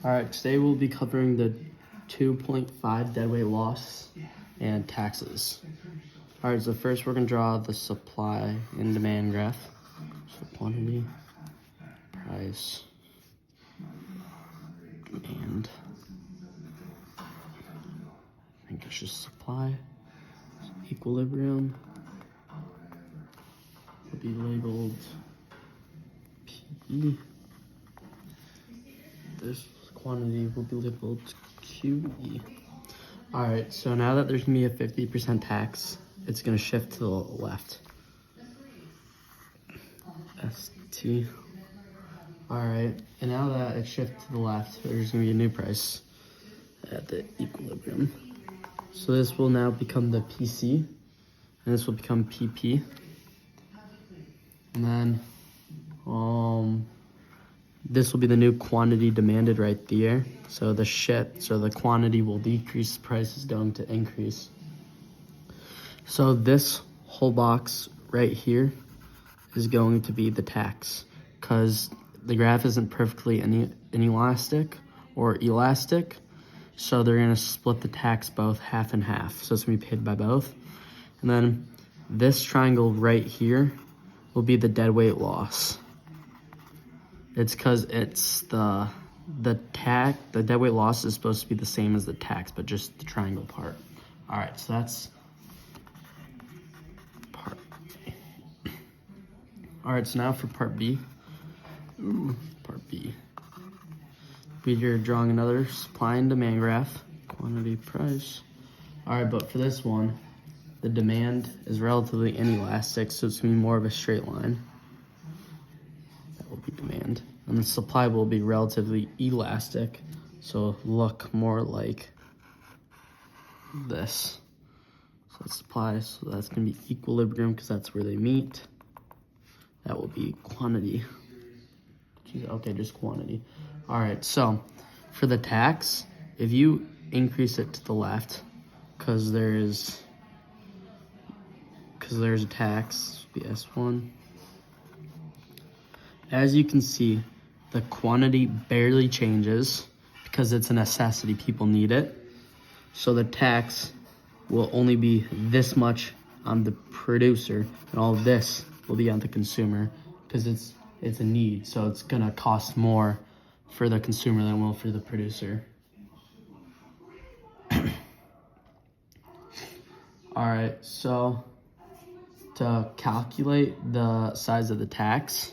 All right, today we'll be covering the 2.5 deadweight loss and taxes. All right, so first we're gonna draw the supply and demand graph. So quantity, price, demand. I think it's just supply. Equilibrium will be labeled PE. This quantity will be labeled QE. All right, so now that there's gonna be a 50% tax, it's gonna shift to the left. ST. All right, and now that it's shifted to the left, there's gonna be a new price at the equilibrium. So this will now become the PC, and this will become PP. And then this will be the new quantity demanded right there. So the quantity will decrease, price is going to increase. So this whole box right here is going to be the tax, because the graph isn't perfectly inelastic or elastic. So they're gonna split the tax both half and half. So it's gonna be paid by both. And then this triangle right here will be the deadweight loss. It's because it's the deadweight loss is supposed to be the same as the tax, but just the triangle part. All right, so that's part A. All right, so now for part B. Part B. We're drawing another supply and demand graph, quantity, price. All right, but for this one, the demand is relatively inelastic, so it's gonna be more of a straight line. That will be demand. And the supply will be relatively elastic, so look more like this. So that's supply, so that's gonna be equilibrium because that's where they meet. That will be quantity. Okay, just quantity. All right, so for the tax, if you increase it to the left, because there's a tax, be S1. As you can see, the quantity barely changes because it's a necessity, people need it. So the tax will only be this much on the producer, and all of this will be on the consumer because it's a need, so it's gonna cost more for the consumer than it will for the producer. All right, so to calculate the size of the tax,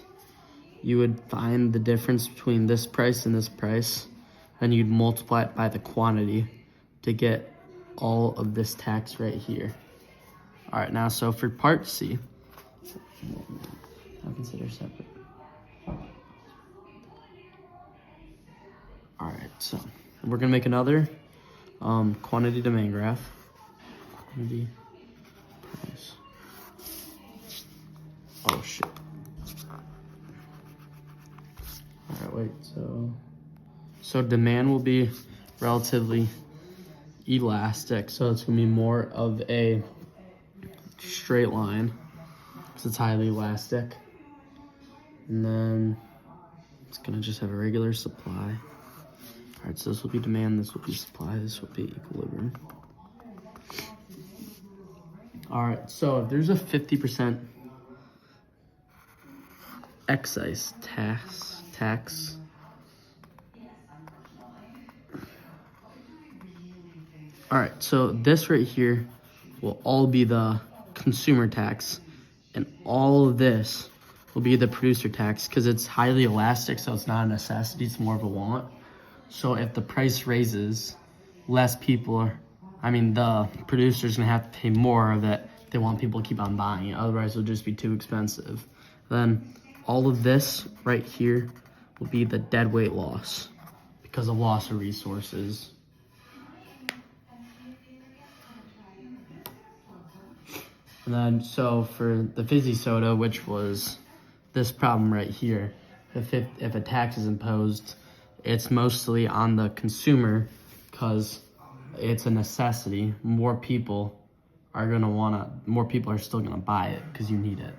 you would find the difference between this price and this price, and you'd multiply it by the quantity to get all of this tax right here. All right, now, so for part C, I'll consider separate. All right, so we're gonna make another quantity demand graph. Quantity, price. Oh shit. All right, wait, so demand will be relatively elastic, so it's gonna be more of a straight line because it's highly elastic. And then it's gonna just have a regular supply. All right, so this will be demand, this will be supply, this will be equilibrium. All right, so if there's a 50% excise tax, all right, so this right here will all be the consumer tax, and all of this will be the producer tax because it's highly elastic, so it's not a necessity, it's more of a want. So if the price raises, the producer's gonna have to pay more of it. They want people to keep on buying it, otherwise it'll just be too expensive. Then all of this right here will be the deadweight loss because of loss of resources. And then, so for the fizzy soda, which was this problem right here, if a tax is imposed, it's mostly on the consumer because it's a necessity. More people are still gonna buy it because you need it.